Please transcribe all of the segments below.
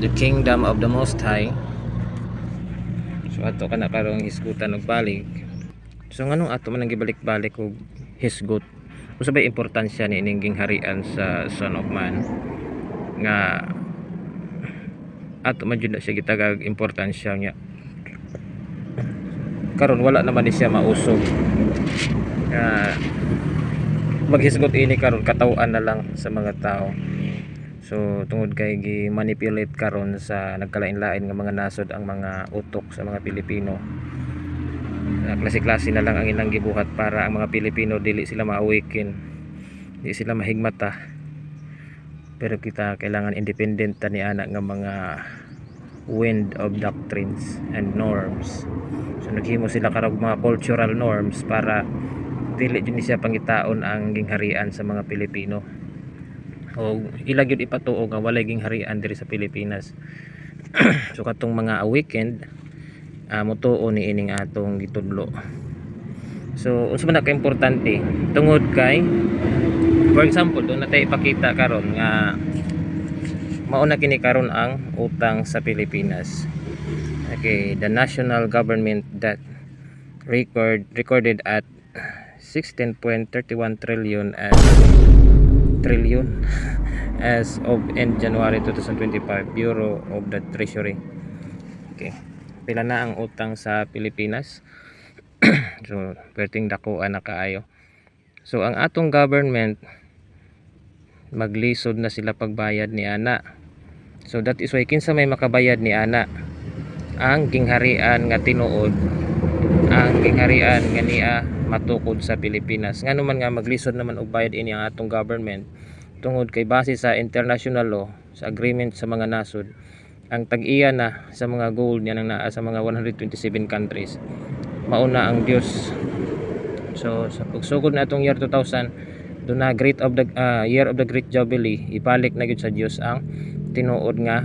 the kingdom of the Most High. So ato ka na karong hisgutan og balik. So nganong ato man ang gibalik-balik og hisgot? Usa bay importansya ni ining gingharian sa Son of Man nga ato man jud na siya gitagag importansya niya. Karon wala naman ni siya mausog. Maghisgot ini karon kataw-an na lang sa mga tao. So tungod kay gi-manipulate karon sa nagkalain-lain nga mga nasod ang mga utok sa mga Pilipino. Klase-klase na lang ang ilang gibuhat para ang mga Pilipino dili sila ma-awaken, dili sila mahigmata. Pero kita kailangan independent ta ni ana nga mga wind of doctrines and norms. So naghimo sila karog mga cultural norms para dili jud ni siya pangitaon ang gingharian sa mga Pilipino. O ila gyud ipatuo nga walay gingharian diri sa Pilipinas. So katong mga awakened mutuo ni ining atong gitudlo. So unsa man ka importante tungod kay for example doon natay ipakita karon nga mauna kini karon ang utang sa Pilipinas. Okay, the national government that recorded at 16.31 trillion as of end January 2025, Bureau of the Treasury. Okay, pila na ang utang sa Pilipinas? So perting dakuan na kaayo. So ang atong government maglisod na sila pagbayad ni ana. So that is why kinsa may makabayad ni ana ang gingharian nga tinuod, ang gingharian nga niya matukod sa Pilipinas. Ngano man nga maglisod naman og bayad ini ang atong government tungod kay base sa international law, sa agreement sa mga nasod, ang tag-iya na sa mga gold niya nang naa sa mga 127 countries mauna ang Dios. So sa pagsugod na atong year 2000 do na year of the great jubilee, ibalik na gyud sa Dios ang tinuod nga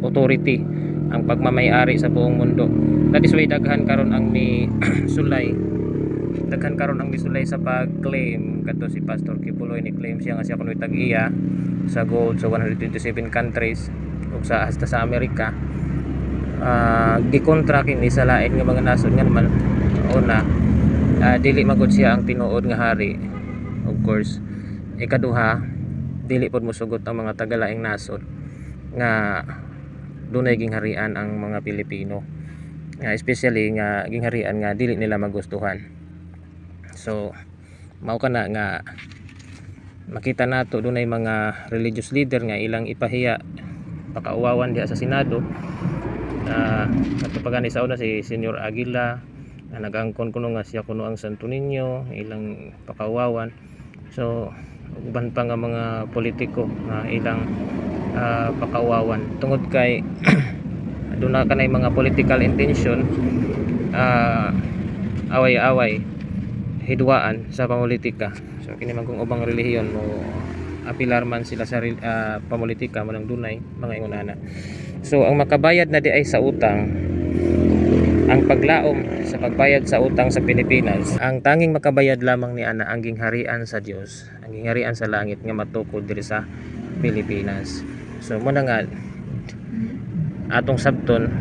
authority, ang pagmamay-ari sa buong mundo. That is why daghan karon ang ni sulay sa pag-claim kadto si Pastor Kibuloy ni claim siya nga siya kunoy tag-iya sa gold sa 127 countries ug sa hasta sa Amerika. Gikontra kini sa lain nga mga nasod nga naman una dili magud siya ang tinuod nga hari. Of course, ikaduha dili pod mosugot ang mga tagalaing nasod nga dunay gingharian ang mga Pilipino, especially nga gingharian nga dili nila magustuhan. So mao kana nga makita nato dunay mga religious leader nga ilang ipahiya pakauwawan diha sa Senado. Katupagani sa una si Senyor Aguila na nagangkon kuno nga siya kuno ang Santo Niño, ilang pakauwawan. So uban pa nga mga politiko na ilang pakauwawan tungod kay doon na kanay mga political intention, away-away, hidwaan sa pamolitika. So kini man kung ubang relihiyon mo apilar man sila sa pamolitika mo nang dunay mga ingunana. So ang makabayad na di ay sa utang, ang paglaom sa pagbayad sa utang sa Pilipinas, ang tanging makabayad lamang ni ana ang gingharian sa Dios, ang gingharian sa langit nga matukod diri sa Pilipinas. So muna nga atong sabton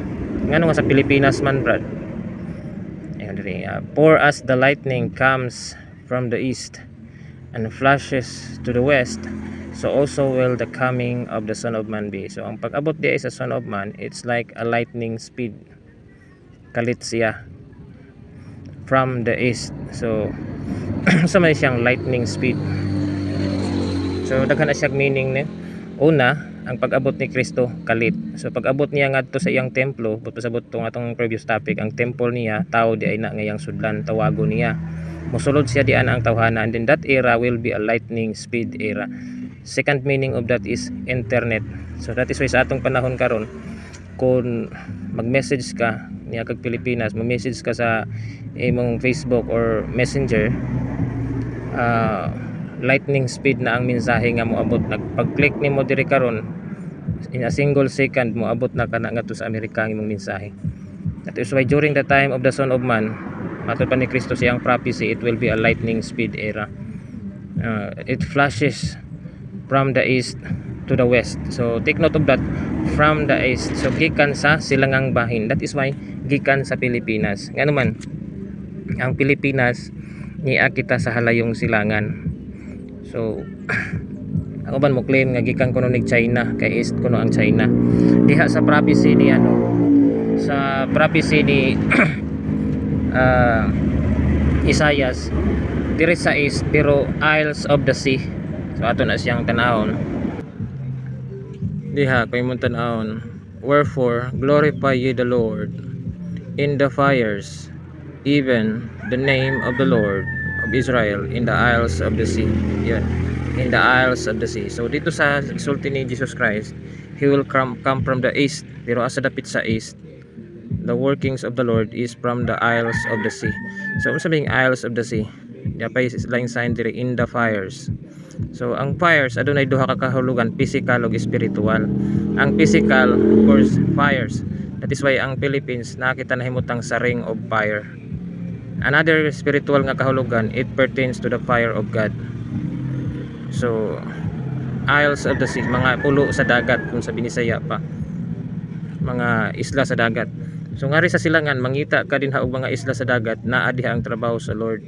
ngano nga sa Pilipinas man brad, ayan diri, for as the lightning comes from the east and flashes to the west, so also will the coming of the Son of Man be. So ang pag-abot di ay sa Son of Man, it's like a lightning speed, kalit siya from the east. So sa may siyang lightning speed, so daghan na siyang meaning ni. Una, ang pag-abot ni Kristo kalit. So pag-abot niya ngadto sa iyang templo, buto sa butong atong previous topic, ang temple niya tao di ay na ngayang sudlan, tawago niya. Mosulod siya dian ang tawhana, and then that era will be a lightning speed era. Second meaning of that is internet. So that is why sa atong panahon karon kung mag-message ka niya kag Pilipinas, mag-message ka sa imong Facebook or Messenger, lightning speed na ang mensahe nga moabot. Pag-click nimo diri karon in a single second moabot na kana ngadto sa Amerika ang imong mensahe. That is why during the time of the Son of Man, matod pa ni Kristo siyang prophecy, it will be a lightning speed era. It flashes from the east to the west. So take note of that, from the east. So gikan sa silangang bahin. That is why gikan sa Pilipinas. Ngano man ang Pilipinas niya kita sa halayong silangan. So ako ban mo claim nga gikan kuno ning China, kay east kuno ang China. Diha sa prophecy ni sa prophecy ni Isaias, diri sa east pero Isles of the Sea. So ato na siyang tanahon. Diha kay mong tanahon, wherefore glorify ye the Lord in the fires, even the name of the Lord of Israel in the Isles of the Sea. Yan, in the Isles of the Sea. So dito sa sulti ni Jesus Christ, He will come from the east, pero asa dapit sa east, the workings of the Lord is from the Isles of the Sea. So ano sabing Isles of the Sea? Yapay line sign diri in the fires. So ang fires adunay duha ka kahulugan, physical ug spiritual. Ang physical, of course, fires. That is why ang Philippines nakita nahimutang sa ring of fire. Another spiritual nga kahulugan, it pertains to the fire of God. So Isles of the Sea, mga pulo sa dagat kung sa Binisaya pa, mga isla sa dagat. So ngari sa silangan mangita ka din og mga isla sa dagat naa diha ang trabaho sa Lord.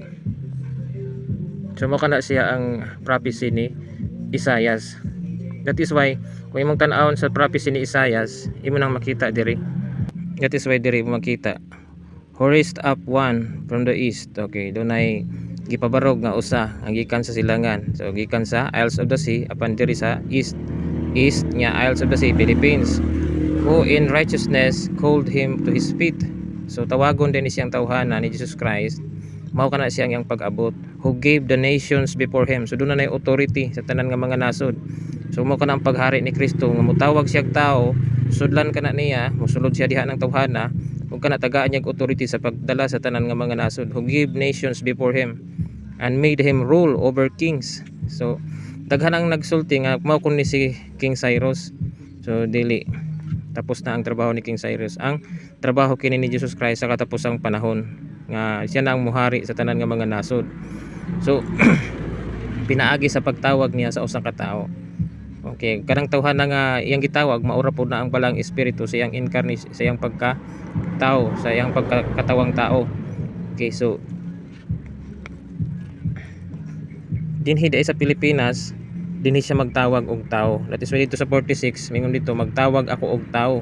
So mo kana siya ang prophecy ni Isaias. That is why kung imong tan-awon sa prophecy ni Isaias, imo nang makita diri. That is why diri mo makita, who raised up one from the east. Okay, dunay gipabarog nga usa ang gikan sa silangan. So gikan sa Isles of the Sea apan diri sa east. East nya Isles of the Sea, Philippines. Who in righteousness called him to his feet. So tawagon din ni siyang tawhana ni Jesus Christ. Mao kana siyang yang pag-abot. Who gave the nations before him. So doon na authority sa tanan nga mga nasod. So mo kana ang paghari ni Kristo nga mutawag siya tao, sudlan kana niya, mosulod siya diha ng tawhana, ug kana tagaan niya authority sa pagdala sa tanan nga mga nasod. Who gave nations before him and made him rule over kings. So daghan ang nagsulti nga mao kun ni si King Cyrus. So dili tapos na ang trabaho ni King Cyrus. Ang trabaho kini ni Jesus Christ sa katapusang panahon nga siya na ang muhari sa tanan nga mga nasod. So pinaagi sa pagtawag niya sa usang ka tawo. Okay, kanang tawhana nga iyang gitawag maura pod na ang balang espiritu sa iyang incarnation, sa iyang pagka-tao, sa iyang pagkatawang tao. Okay, so dinhi dai sa Pilipinas dinhi siya magtawag og tao. That is why dito sa 46 mingon dito, magtawag ako og tao,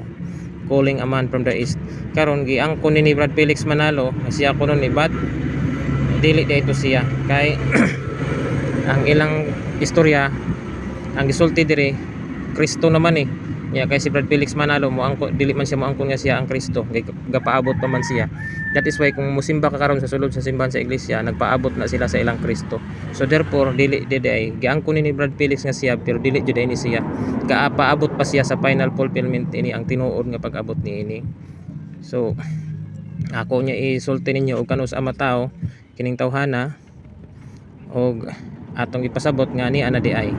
calling a man from the east. Karon giangkon ni Brad Felix Manalo siya kuno ni but dili dito siya kay ang ilang istorya ang gisulti diri Kristo naman kay si Brad Felix Manalo mo angko dili man siya moangkon nga siya ang Kristo, gapaabot pa man siya. That is why kung musimba ka karon sa sulod sa simbahan sa iglesia, nagpaabot na sila sa ilang Kristo. So therefore dili diday giangkon ni Brad Felix nga siya pero dili jud ni siya, kaapaabot pa siya sa final fulfillment ini ang tinuod nga pag-abot niini. So ako nya isulti ninyo og kanus ama tao kining tawhana og atong ipasabot nga ni ana di ay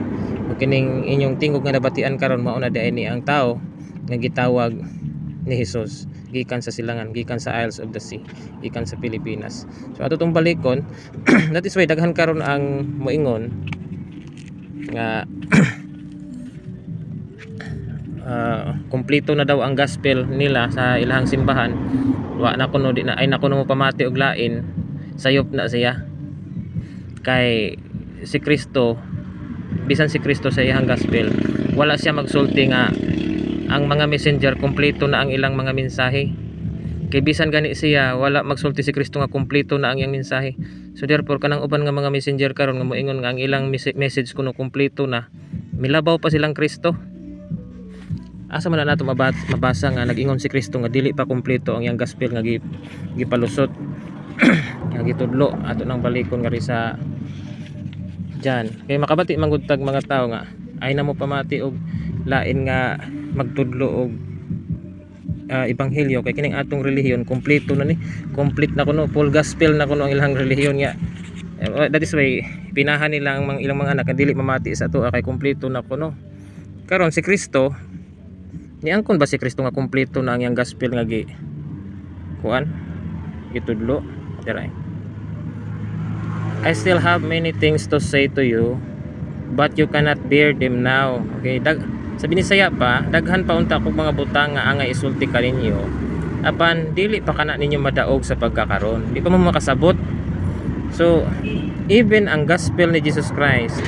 o kining inyong tingog nga nabatian karon mao na di ni ang tao nga gitawag ni Jesus gikan sa silangan, gikan sa Isles of the Sea, gikan sa Pilipinas. So ato tong balikon that is why daghan karon ang moingon nga kompleto na daw ang gospel nila sa ilahang simbahan. Wa na kuno di na ay nakuno mo pamati og lain, sayop na siya kay si Kristo, bisan si Kristo sa iyang gospel wala siya magsulti nga ang mga messenger kompleto na ang ilang mga mensahe. Kay bisan gani siya wala magsulti si Kristo nga kompleto na ang iyang mensahe. So therefore kanang uban nga mga messenger karon nga moingon nga ang ilang message kuno kompleto na, milabaw pa silang Kristo. Asa man na nato mabasa nga nag-ingon si Kristo nga dili pa kompleto ang iyang gospel nga gipalusot nga gitudlo ato nang balikon nga ri sa Jan. Kay makabati manggutag mga tao nga ay na mo pamati og lain nga magtudlo og ebanghelyo kay kining atong relihiyon kompleto na ni, complete na kuno, full gospel na kuno ang ilang relihiyon nga. That is why pinahan nila ang ilang mga anak dili mamati sa ato kay kompleto na kuno. Karon si Kristo niangkon ba si Kristo nga kompleto na ang iyang gospel nga kuan gitudlo diray. I still have many things to say to you, but you cannot bear them now. Okay, sa Binisaya pa, daghan pa unta kog mga butang nga angay isulti kaninyo, apan dili pa kana ninyo madaog sa pagkakaron, di pa mo makasabot. So even ang gospel ni Jesus Christ,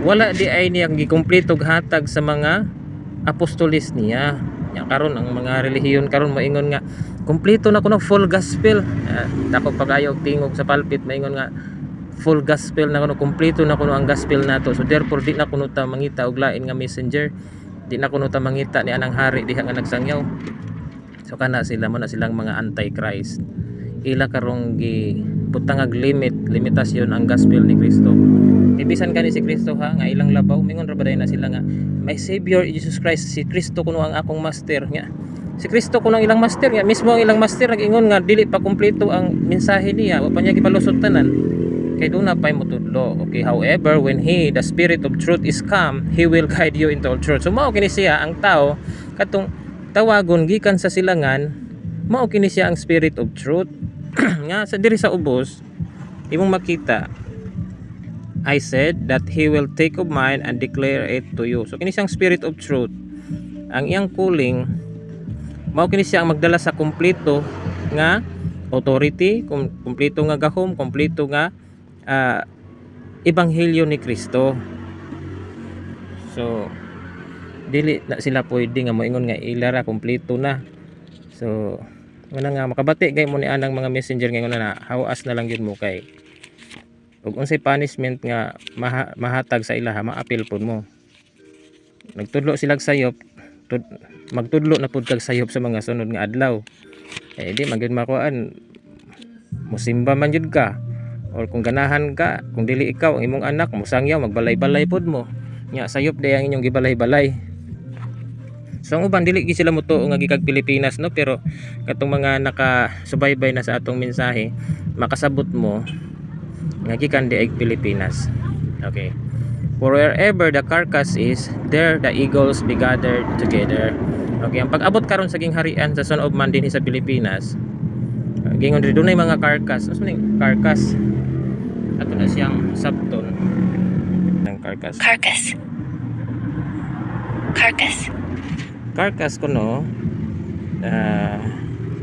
wala di ay niyang gikumpleto hatag sa mga apostolis niya. Nya karon ang mga relihiyon karon moingon nga kumpleto na kuno full gospel. Dako pagayo tingog sa pulpit maingon nga full gospel na kuno, kumpleto na kuno ang gospel nato. So therefore di na kuno ta mangita og lain nga messenger, di na kuno ta mangita ni anang hari diha nga nagsangyaw. So kana sila mo na silang mga antichrist. Ila karong gi putangag limitasyon ang gospel ni Kristo. Ibisan kani si Kristo ha nga ilang labaw mingon ra baday na sila nga my savior Jesus Christ, si Kristo kuno ang akong master nga. Si Kristo kuno ang ilang master nga, mismo ang ilang master nag-ingon nga dili pa kumpleto ang mensahe niya, wa pa niya gipalusot tanan. Kay doon na pa'y mutudlo. Okay, however, when He, the Spirit of Truth is come, He will guide you into all truth. So mao kini siya ang tao katong tawagon gikan sa silangan, mao kini siya ang Spirit of Truth. Nga sa diri sa ubos imong makita, I said that He will take of mine and declare it to you. So kini siyang Spirit of Truth. Ang iyang calling mao kini siya ang magdala sa kumpleto nga authority, kumpleto nga gahom, kumpleto nga ebanghelyo ni Kristo. So dili na sila pwede nga moingon nga ilara kumpleto na. So wala nga makabati gay mo ni anang mga messenger ngayon na hawas na lang yun mo kay ug unsay punishment nga mahatag sa ilaha maapil pud mo. Nagtudlo sila sayop, magtudlo na pud kag sayop sa mga sunod nga adlaw. Di magyud makuan musimba man jud ka, or kung ganahan ka, kung dili ikaw ang imong anak musangyaw magbalay-balay pud mo nya sayop day ang inyong gibalay-balay. So ang uban dili gi sila mutuo nga gikag Pilipinas no, pero katong mga nakasubaybay na sa atong mensahe makasabot mo nga gikan di ay Pilipinas. Okay, for wherever the carcass is, there the eagles be gathered together. Okay, ang pag-abot karon sa gingharian sa Son of Man din sa Pilipinas, gingon diri dunay mga carcass. Ano ning carcass? Ato na siyang subton ng carcass. Carcass kuno,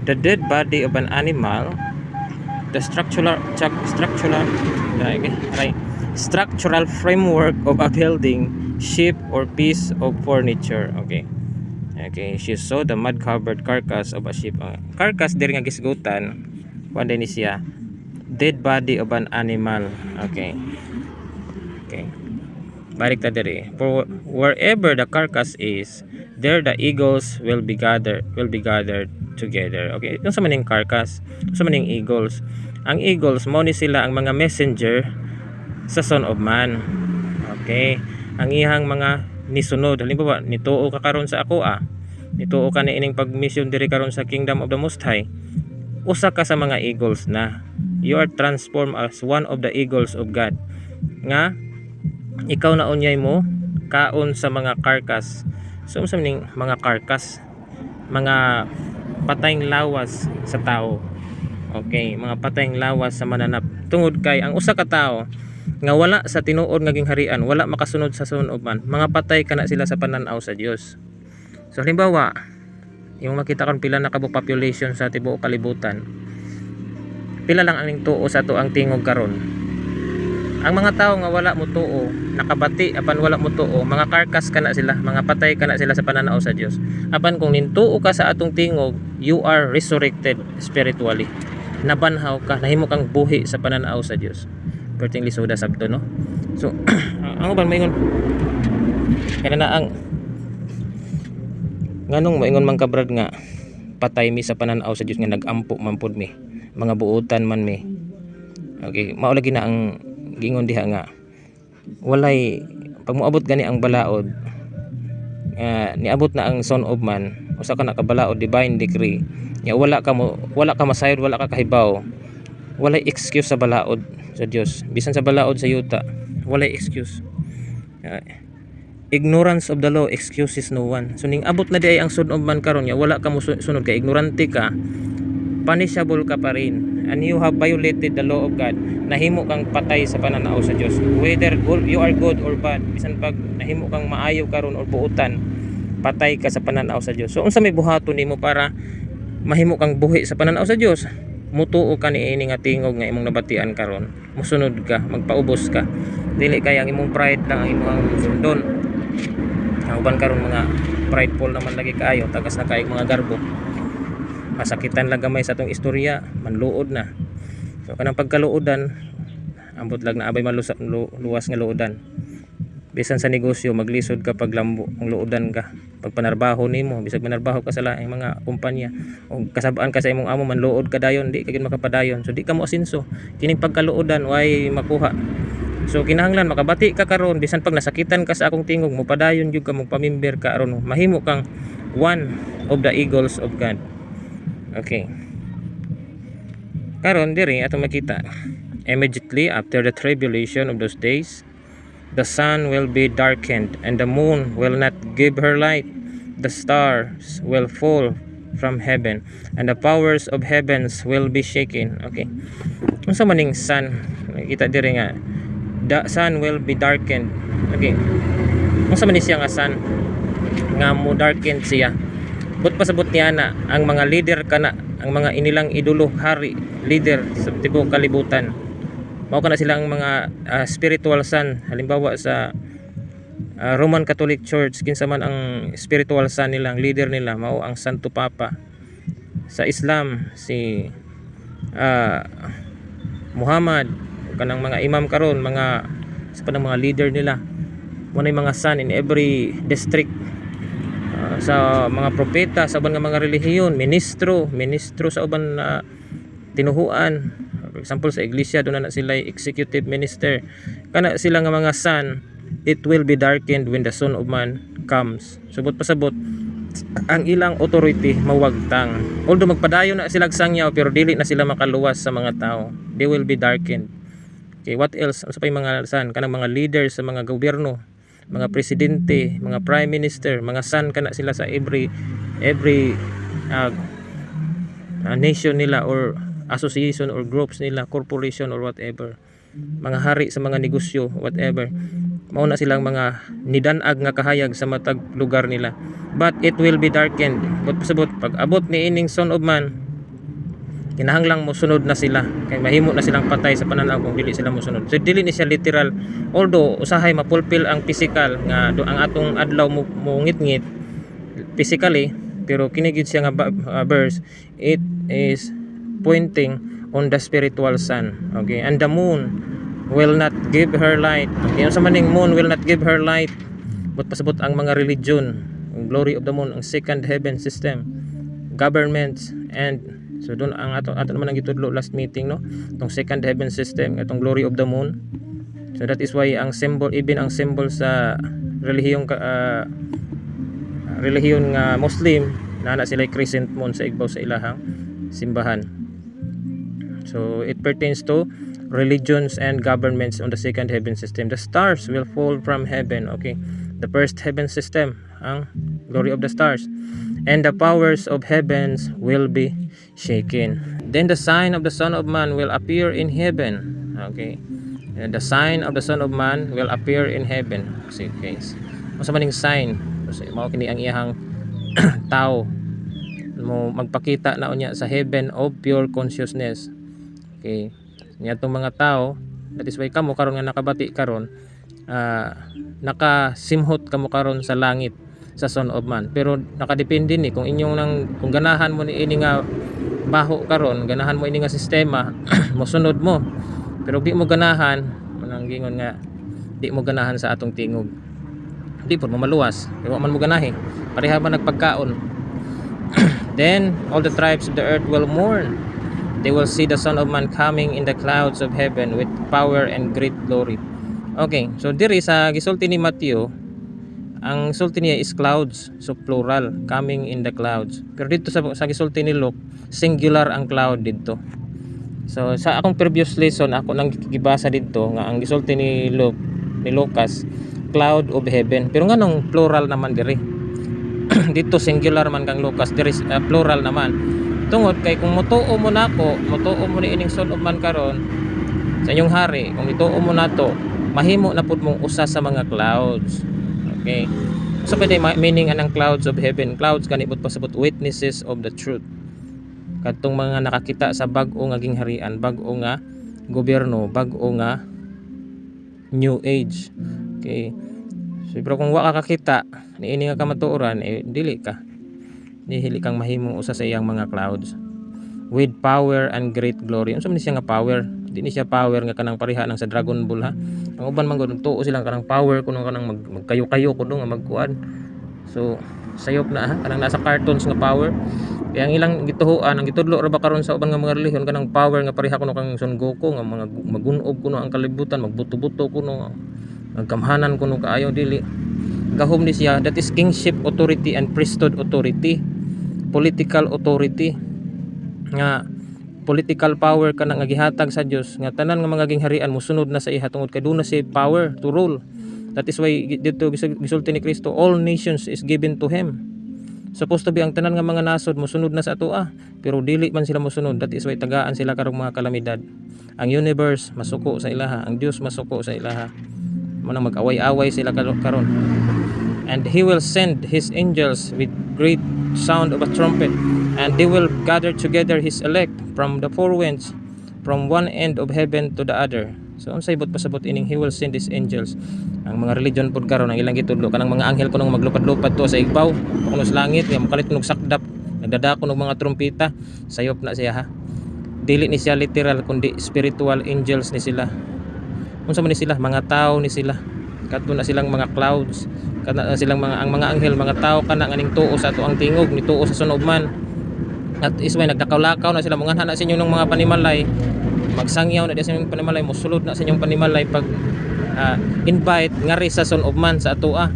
the dead body of an animal, the structural framework of a building, ship or piece of furniture. Okay, she saw the mud-covered carcass of a ship. Carcass diri nga gisgutan, kuan ni siya, dead body of an animal. Okay. Balik ta diri. For wherever the carcass is, there the eagles will be gathered together. Okay, kung sa maning carcass, sa maning eagles. Ang eagles mo ni sila ang mga messenger sa Son of Man. Okay, ang ihang mga nisunod, halimbawa nituo ka karon sa ako nituo ka ni ining pag-mission diri karon sa Kingdom of the Most High, usa ka sa mga eagles na. You are transformed as one of the eagles of God. Nga ikaw na unyay mo kaon sa mga carcass. So sa maning mga carcass, mga patayng lawas sa tao. Okay, mga patayng lawas sa mananap. Tungod kay ang usa ka tao nga wala sa tinuod nga gingharian, wala makasunod sa Son of Man, mga patay kana sila sa pananaw sa Dios. So halimbawa, yung makita karon pila na kabuk population sa tibuok kalibutan, pila lang ang tuo sa to ang tingog karon. Ang mga tao nga wala mo tuo, nakabati apan wala mo tuo, mga carcass kana sila, mga patay kana sila sa pananaw sa Dios. Apan kung nintuo ka sa atong tingog, you are resurrected spiritually. Nabanhaw ka, nahimo kang buhi sa pananaw sa Dios. Perting lisoda sabto no. So ang uban maingon kana na ang nganong maingon man kabrad nga patay mi sa pananaw sa Dios nga nagampo man pud mi, mga buutan man mi. Okay, mao lagi na ang gingon diha nga walay pag moabot gani ang balaod, niabot na ang Son of Man, usa ka nakabalaod, divine decree nya wala ka masayod, wala ka kahibaw, walay excuse sa balaod sa Dios. Bisan sa balaod sa yuta walay excuse. Ignorance of the law excuses no one. So ning abot na di ay ang Son of Man karon nya wala ka mo sunod, kay ignorante ka, punishable ka pa rin. and you have violated the law of God, nahimo kang patay sa pananaw sa Dios. Whether you are good or bad, bisan pag nahimo kang maayo karon or buutan, patay ka sa pananaw sa Dios. So unsa may buhaton nimo para mahimo kang buhi sa pananaw sa Dios? Mutuo ka niini nga tingog nga imong nabatian karon, musunod ka, magpaubos ka. Dili kay ang imong pride lang ang imong sundon. Ang uban karon mga prideful naman lagi kaayo, tagas na kaayong mga garbo, masakitan lang gamay sa atong istorya, manluod na. So kanang pagkaluodan, ambot lang na abay luwas nga luodan. Bisan sa negosyo maglisod ka pag lambo ang luodan ka, pag panarbaho nimo bisag manarbaho ka sa laing mga kumpanya o kasabaan ka sa imong amo manluod ka dayon, di ka gyud makapadayon. So di ka mo asinso kining pagkaluodan way makuha. So kinahanglan makabati ka karon, bisan pag nasakitan ka sa akong tingog mo padayon jud ka, magpamember ka aron mahimo kang one of the eagles of God. Okay, karon diri atong makita, immediately after the tribulation of those days, the sun will be darkened, and the moon will not give her light. The stars will fall from heaven, and the powers of heavens will be shaken. Okay. Unsa maning sun? Kita diri nga the sun will be darkened. Okay. Unsa man ni siya nga sun? Nga mo darkened siya. But pasabot niya na ang mga leader kana, ang mga inilang idolo, hari, leader sa tibok kalibutan. Mao kana silang mga spiritual son. Halimbawa sa Roman Catholic Church, kinsa man ang spiritual son nila, ang leader nila mao ang Santo Papa. Sa Islam si Muhammad, kanang mga imam karon, mga sa panang mga leader nila, mo nay mga son in every district. Sa mga propeta, sa uban nga mga relihiyon, ministro sa uban tinuhuan. For example sa iglesia doon na sila executive minister, kana sila nga mga son, it will be darkened when the Son of Man comes. Subot pasabot ang ilang authority mawagtang, although magpadayon na sila sangyaw pero dili na sila makaluwas sa mga tao, they will be darkened. Okay, what else? Ano sa pa yung mga son, kanang mga leaders sa mga gobyerno, mga presidente, mga prime minister, mga son kana sila sa every nation nila or association or groups nila, corporation or whatever, mga hari sa mga negosyo, whatever, mao na silang mga nidanag nga kahayag sa matag lugar nila. But it will be darkened. But pasabot pag abot ni ining Son of Man, kinahanglang mosunod na sila, kay mahimo na silang patay sa pananaw kung dili sila mosunod. So dili ni siya literal, although usahay mapulpil ang physical nga ang atong adlaw mo ngit-ngit physically, pero kini gid siya nga verse, it is pointing on the spiritual sun. Okay, and the moon will not give her light. Okay, sa maning moon will not give her light, but pasabot ang mga religion, ang glory of the moon, ang second heaven system, governments, and so doon ang ato naman ang gitudlo last meeting, no, tong second heaven system, itong glory of the moon. So that is why ang symbol, even ang symbol sa relihiyon nga Muslim, na sila crescent moon sa igbaw sa ilahang simbahan. So it pertains to religions and governments on the second heaven system. The stars will fall from heaven. Okay, the first heaven system, ang glory of the stars, and the powers of heavens will be shaken. Then the sign of the Son of Man will appear in heaven. Okay, and the sign of the Son of Man will appear in heaven. See, guys, masa maning sign, kasi mao kini ang iyang tao mo magpakita na unya sa heaven of pure consciousness. Okay, niya itong mga tao, that is why kamo karon nga nakabati karon, nakasimhot kamo karon sa langit sa Son of Man. Pero nakadepende ni kung inyong kung ganahan mo ni ini nga baho karon, ganahan mo ini nga sistema, mosunod mo. Pero di mo ganahan, manang gingon nga di mo ganahan sa atong tingog, di po mo maluwas, pero man mo ganahi, pareha ba nagpagkaon. Then all the tribes of the earth will mourn. They will see the Son of Man coming in the clouds of heaven with power and great glory. Okay, so diri sa gisulti ni Matthew, ang sulti niya is clouds, so plural, coming in the clouds. Pero dito sa gisulti ni Luke, singular ang cloud dito. So sa akong previous lesson, ako nang gibasa dito nga ang gisulti ni Lucas, cloud of heaven. Pero nganong plural naman diri? Dito singular man kang Lucas, diri plural naman. Tungod kay kung mutuo mo nako, mutuo mo ni ining Son of Man karon sa inyong hari, kung ituo mo nato, mahimo na pud mong usa sa mga clouds. Okay? So pwede meaning anang clouds of heaven. Clouds kanibot pasabot witnesses of the truth. Kadtong mga nakakita sa bag-o nga gingharian, bag-o nga gobyerno, bag-o nga new age. Okay? So pero kung wa ka kakita niini nga kamatuoran, dili ka. Dili kang mahimong usa sa iyang mga clouds. With power and great glory. Unsa man siya nga power? Di ni siya power nga kanang pareha nang sa Dragon Ball ha. Ang uban man gud tuo sila kanang power kuno kanang magkayo-kayo kuno nga magkuan. So sayop na ha kanang nasa cartoons nga power. Kaya ang ilang gituhuan ang gitudlo ra ba karon sa uban nga mga relihiyon kanang power nga pareha kuno kang Son Goku nga mga magunob kuno ang kalibutan, magbuto-buto kuno, nagkamhanan kuno kaayo dili. Gahom ni siya, that is kingship authority and priesthood authority. Political authority nga political power ka nga gihatag sa Dios nga tanan nga mga gingharian mosunod na sa iha tungod kay dunay si power to rule. That is why dito gisulti ni Kristo, all nations is given to him. Supposed to be ang tanan nga mga nasod mosunod na sa atoa, pero dili man sila mosunod. That is why tagaan sila karong mga kalamidad. Ang universe masuko sa ilaha, ang Dios masuko sa ilaha. Manang mag-away-away sila karon. And he will send his angels with great sound of a trumpet, and they will gather together his elect from the four winds, from one end of heaven to the other. So unsay bot pasabot ining he will send his angels. Ang mga religion pod karon ang ilang gitudlo kanang mga anghel kuno maglupad-lupad to sa igbaw kuno sa langit nga makalit kuno sakdap, nagdadako ng mga trumpeta. Sayop na siya ha. Dili ni siya literal kundi spiritual angels ni sila. Unsa man ni sila? Mga tao ni sila. Kadto na silang mga clouds, kana silang mga ang mga anghel, mga tao kana nganing tuo sa ato ang tingog, ni tuo sa Son of Man. At isway nagdakaw-lakaw na sila, mga hana sa inyong mga panimalay, magsangyaw na sa inyong panimalay, mosulod na sa inyong panimalay pag invite ngari sa Son of Man sa atoa.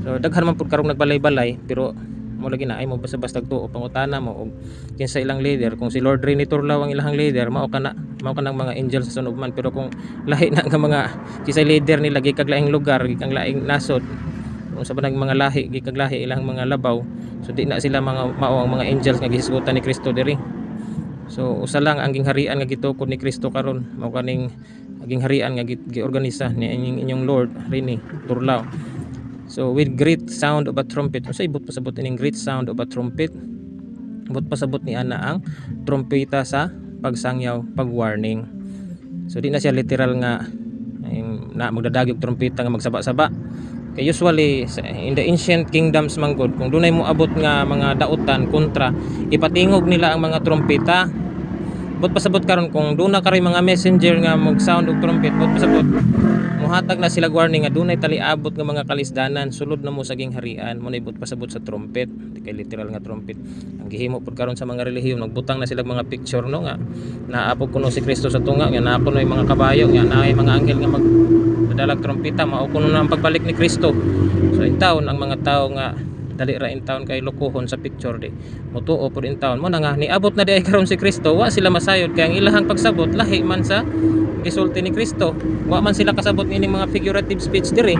So daghan man pud karong nagbalay-balay, pero mo lagi na ay mo basta-basta tuo pangutana mo og kinsa ilang leader. Kung si Lord Rene Turlaw ang ilang leader, mao kanang mga angel sa Son of Man. Pero kung lahi na nga mga kisay leader nila gikag laing lugar, gikang laing nasod, kung sa banang mga lahi gikag lahi ilang mga labaw, so di na sila mga mao ang mga angels nga gihisgutan ni Kristo diri. So usa lang ang gingharian nga gitukod ni Kristo karon, mao kaning gingharian nga giorganisa ni inyong Lord Rene Turlaw. So with great sound of a trumpet. Unsay ibot pasabot ining great sound of a trumpet? Ibot pasabot ni ana ang trumpeta sa pagsangyaw, pag-warning. So di na siya literal nga na magdadagog trumpeta nga magsaba-saba. Kay usually in the ancient kingdoms man gud, kung dunay mo abot nga mga dautan kontra, ipatingog nila ang mga trumpeta. Bot pasabot karon kung duna karoy mga messenger nga mag-sound og trumpet, bot pasabot muhatag na sila warning nga dunay taliabot nga mga kalisdanan, sulod na mo sa gingharian, mo na ibot pasabot sa trumpet. Di kay literal nga trumpet. Ang gihimo pud karon sa mga relihiyon, nagbutang na sila mga picture no nga naapog kuno si Kristo sa tunga, nga naa kuno yung mga kabayo, nga naay mga anghel nga magdadalag trumpeta, mao kuno na ang pagbalik ni Kristo. So in taon ang mga tao nga dali ra in taon kay lokohon sa picture di mutuo pud in taon mo na nga niabot na di ay karon si Kristo, wa sila masayod kay ang ilahang pagsabot lahi man sa gisulti ni Kristo, wa man sila kasabot nining mga figurative speech diri.